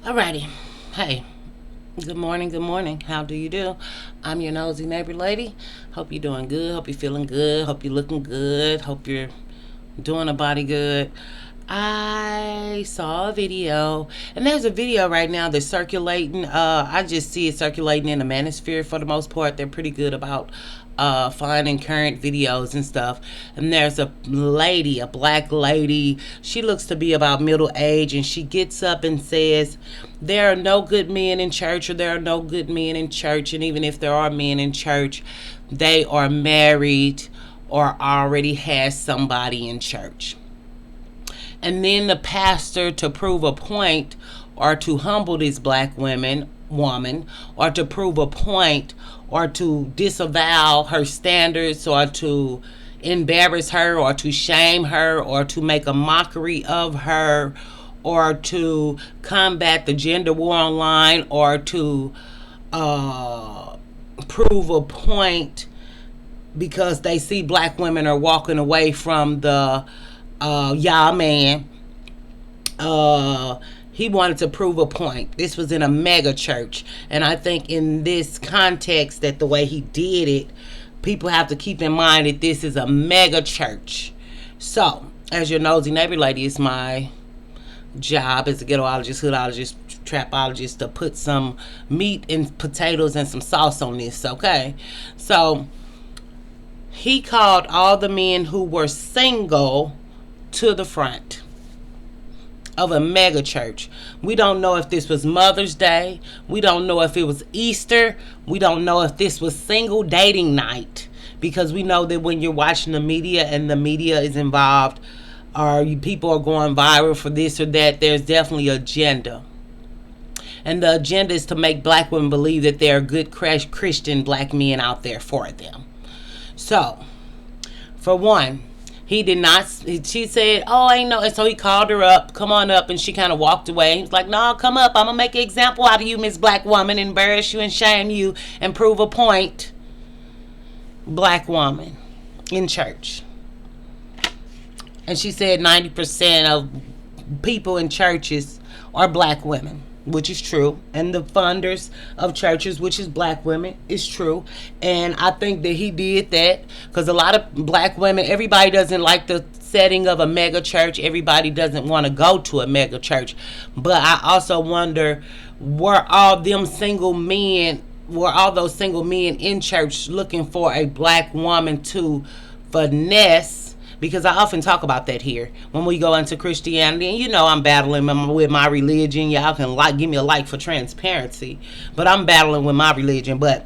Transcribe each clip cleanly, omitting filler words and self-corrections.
Alrighty. Hey. Good morning. Good morning. How do you do? I'm your nosy neighbor lady. Hope you're doing good. Hope you're feeling good. Hope you're looking good. Hope you're doing a body good. I saw a video, and there's a video right now that's circulating. I just see it circulating in the manosphere for the most part. They're pretty good about finding current videos and stuff. And there's a lady, a black lady. She looks to be about middle age, and she gets up and says, "There are no good men in church, or there are no good men in church. And even if there are men in church, they are married or already has somebody in church." And then the pastor, to prove a point or to humble this black woman, or to prove a point or to disavow her standards, or to embarrass her, or to shame her, or to make a mockery of her, or to combat the gender war online, or to prove a point because they see black women are walking away from the man. He wanted to prove a point. This was in a mega church, and I think in this context, that the way he did it, people have to keep in mind that this is a mega church. So, as your nosy neighbor lady, it's my job as a ghettoologist, hoodologist, trapologist to put some meat and potatoes and some sauce on this. Okay, so he called all the men who were single to the front of a mega church. We don't know if this was Mother's Day. We don't know if it was Easter. We don't know if this was single dating night, because we know that when you're watching the media and the media is involved, or people are going viral for this or that, there's definitely an agenda. And the agenda is to make black women believe that there are good Christian black men out there for them. So, for one, he did not. She said, "Oh, ain't no." And so he called her up, "Come on up," and she kind of walked away. He was like, "No, come up. I'm gonna make an example out of you, Miss Black Woman, embarrass you and shame you and prove a point." Black woman in church, and she said 90% of people in churches are black women, which is true, and the funders of churches, which is black women, is true. And I think that he did that because a lot of black women, everybody doesn't like the setting of a mega church. Everybody doesn't want to go to a mega church. But I also wonder, were all those single men in church looking for a black woman to finesse? Because I often talk about that here when we go into Christianity. And you know I'm battling with my religion. Y'all can give me a like for transparency. But I'm battling with my religion. But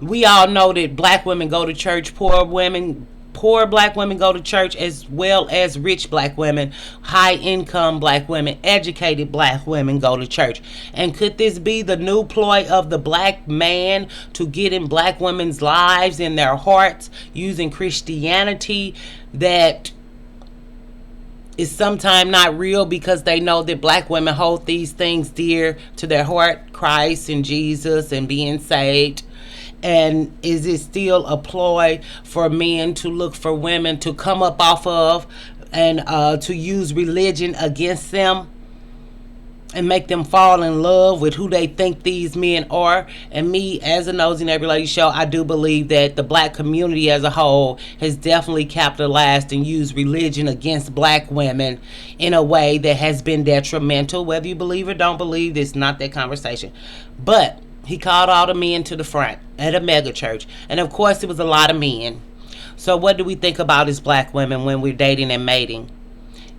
we all know that black women go to church, poor black women go to church, as well as rich black women, high income black women, educated black women go to church. And could this be the new ploy of the black man to get in black women's lives, in their hearts, using Christianity that is sometimes not real, because they know that black women hold these things dear to their heart, Christ and Jesus and being saved? And is it still a ploy for men to look for women to come up off of, and to use religion against them and make them fall in love with who they think these men are? And me, as a Nosy Neighbor Lady show, I do believe that the black community as a whole has definitely capitalized and used religion against black women in a way that has been detrimental. Whether you believe or don't believe, it's not that conversation. But he called all the men to the front at a mega church. And of course, it was a lot of men. So what do we think about his black women when we're dating and mating?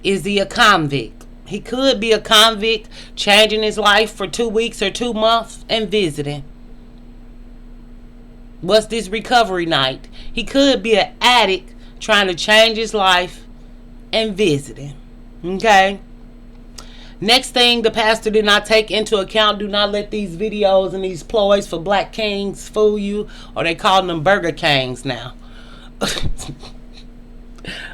Is he a convict? He could be a convict, changing his life for 2 weeks or 2 months and visiting. What's this recovery night? He could be an addict trying to change his life and visiting. Okay? Next thing the pastor did not take into account: do not let these videos and these ploys for black kings fool you, or they calling them Burger Kings now.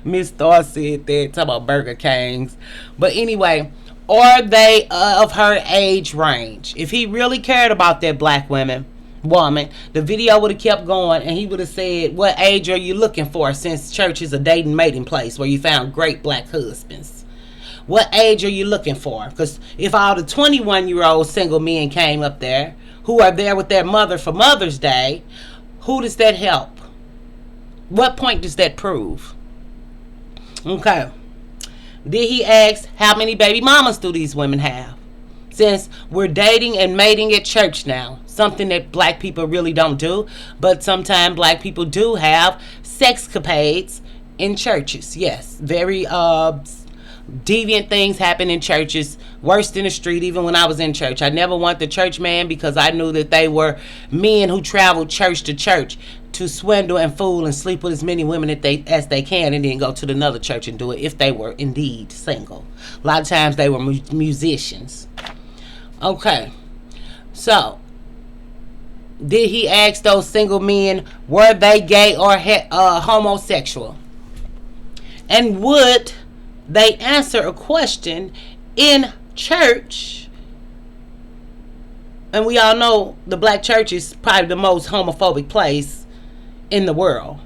Miss Thor said that, talk about Burger Kings. But anyway, are they of her age range? If he really cared about that black woman, the video would have kept going, and he would have said, "What age are you looking for, since church is a dating mating place where you found great black husbands? What age are you looking for? Because if all the 21-year-old single men came up there who are there with their mother for Mother's Day, who does that help? What point does that prove? Okay. Did he ask how many baby mamas do these women have? Since we're dating and mating at church now, something that black people really don't do, but sometimes black people do have sexcapades in churches. Yes, very deviant things happen in churches, worse than the street. Even when I was in church, I never want the church man, because I knew that they were men who traveled church to church to swindle and fool and sleep with as many women as they can, and then go to another church and do it if they were indeed single. A lot of times they were musicians. Okay, so did he ask those single men, were they gay or homosexual? And would they answer a question in church? And we all know the black church is probably the most homophobic place in the world.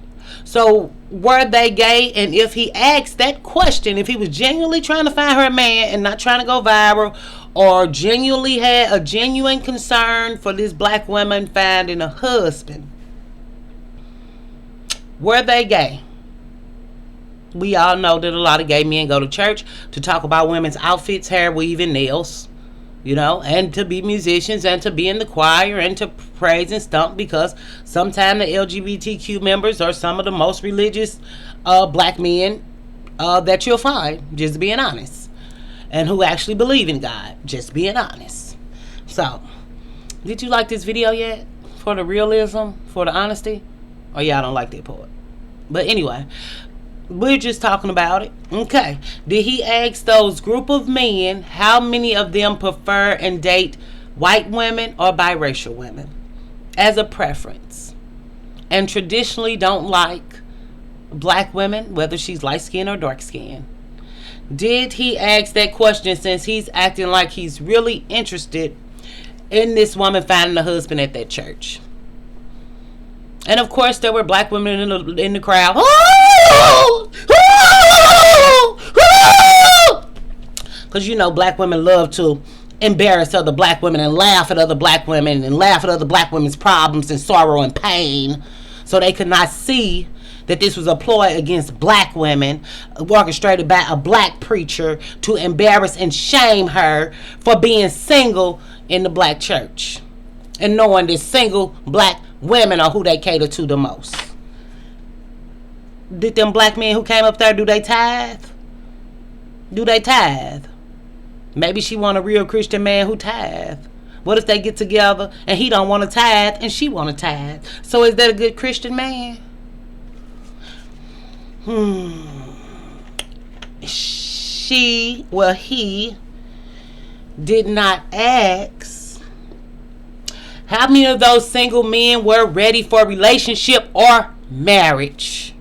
So were they gay? And if he asked that question, if he was genuinely trying to find her a man and not trying to go viral, or genuinely had a genuine concern for this black woman finding a husband, were they gay? We all know that a lot of gay men go to church to talk about women's outfits, hair, weaving, nails, and to be musicians and to be in the choir and to praise and stump, because sometimes the LGBTQ members are some of the most religious black men that you'll find, just being honest, and who actually believe in God, just being honest. So, did you like this video yet? For the realism, for the honesty? Or y'all don't like that part? But anyway, we're just talking about it. Okay. Did he ask those group of men how many of them prefer and date white women or biracial women as a preference, and traditionally don't like black women, whether she's light skinned or dark skinned? Did he ask that question since he's acting like he's really interested in this woman finding a husband at that church? And of course, there were black women in the crowd. Because black women love to embarrass other black women and laugh at other black women and laugh at other black women's problems and sorrow and pain, so they could not see that this was a ploy against black women, orchestrated by a black preacher to embarrass and shame her for being single in the black church, and knowing that single black women are who they cater to the most. Did them black men who came up there, do they tithe? Do they tithe? Maybe she want a real Christian man who tithe. What if they get together and he don't want to tithe and she want to tithe? So is that a good Christian man? He did not ask how many of those single men were ready for a relationship or marriage.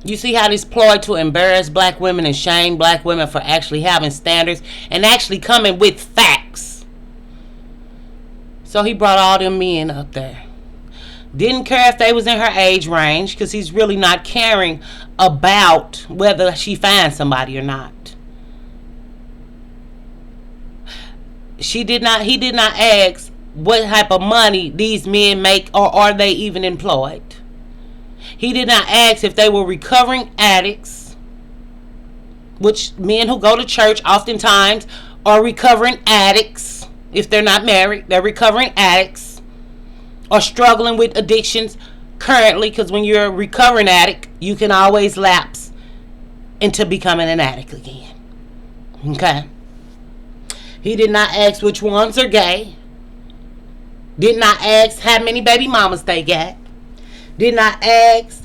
You see how this ploy to embarrass black women and shame black women for actually having standards and actually coming with facts. So he brought all them men up there. Didn't care if they was in her age range, because he's really not caring about whether she finds somebody or not. He did not ask what type of money these men make, or are they even employed. He did not ask if they were recovering addicts, which men who go to church oftentimes are recovering addicts. If they're not married, they're recovering addicts or struggling with addictions currently, because when you're a recovering addict, you can always lapse into becoming an addict again. Okay? He did not ask which ones are gay. Did not ask how many baby mamas they got. Did not ask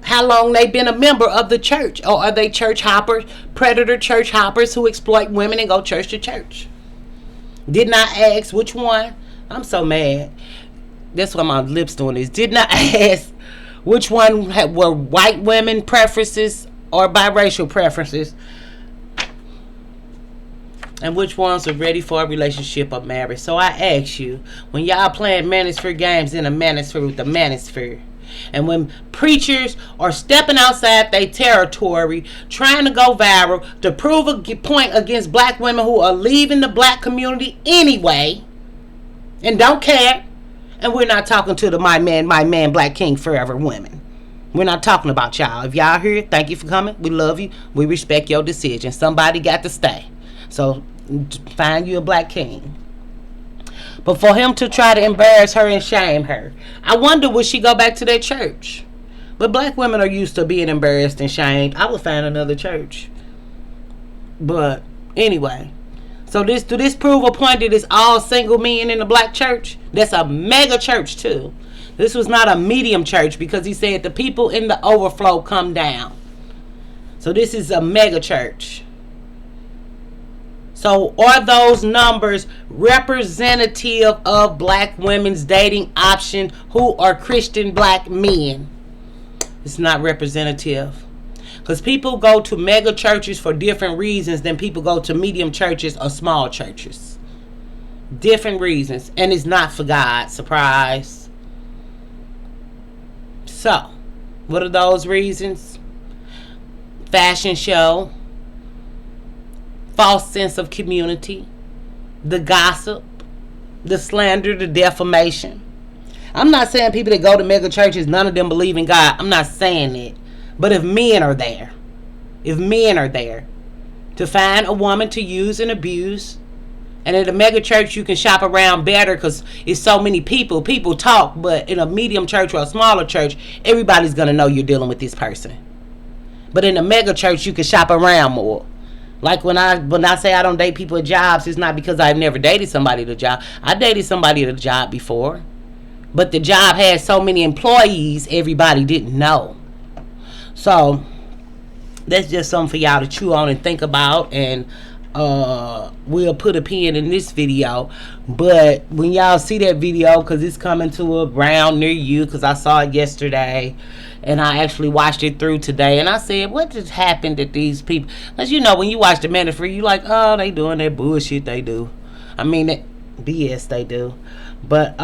how long they've been a member of the church. Or are they church hoppers, predator church hoppers who exploit women and go church to church? Did not ask which one. I'm so mad. That's why my lips doing this. Did not ask which one were white women preferences or biracial preferences, and which ones are ready for a relationship or marriage. So I ask you, when y'all playing manosphere games in a manosphere with the manosphere, And when preachers are stepping outside their territory, trying to go viral to prove a point against black women who are leaving the black community anyway and don't care. And we're not talking to the my man, Black King Forever women. We're not talking about y'all. If y'all here, thank you for coming. We love you. We respect your decision. Somebody got to stay. So find you a black king. But for him to try to embarrass her and shame her, I wonder would she go back to that church? But black women are used to being embarrassed and shamed. I would find another church. But anyway, so do this prove a point that it's all single men in the black church? That's a mega church too. This was not a medium church because he said the people in the overflow come down. So this is a mega church. So are those numbers representative of black women's dating option who are Christian black men? It's not representative. Because people go to mega churches for different reasons than people go to medium churches or small churches. Different reasons. And it's not for God. Surprise. So, what are those reasons? Fashion show. False sense of community. The gossip. The slander. The defamation. I'm not saying people that go to mega churches, none of them believe in God. I'm not saying that. But if men are there to find a woman to use and abuse, and at a mega church you can shop around better because it's so many people talk, but in a medium church or a smaller church, everybody's going to know you're dealing with this person. But in a mega church you can shop around more. Like when I say I don't date people at jobs, it's not because I've never dated somebody at a job. I dated somebody at a job before, but the job had so many employees everybody didn't know. So that's just something for y'all to chew on and think about, and we'll put a pin in this video. But when y'all see that video, because it's coming to a ground near you, because I saw it yesterday and I actually watched it through today, and I said, what just happened to these people? Because you know when you watch the ministry, you like, oh, they doing that bullshit they do. I mean that BS they do. But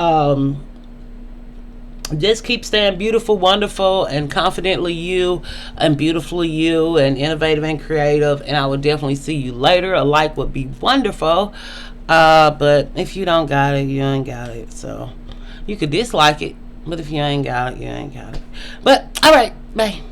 just keep staying beautiful, wonderful, and confidently you, and beautifully you, and innovative and creative. And I will definitely see you later. A like would be wonderful. But if you don't got it, you ain't got it. So you could dislike it, but if you ain't got it, you ain't got it. But all right, bye.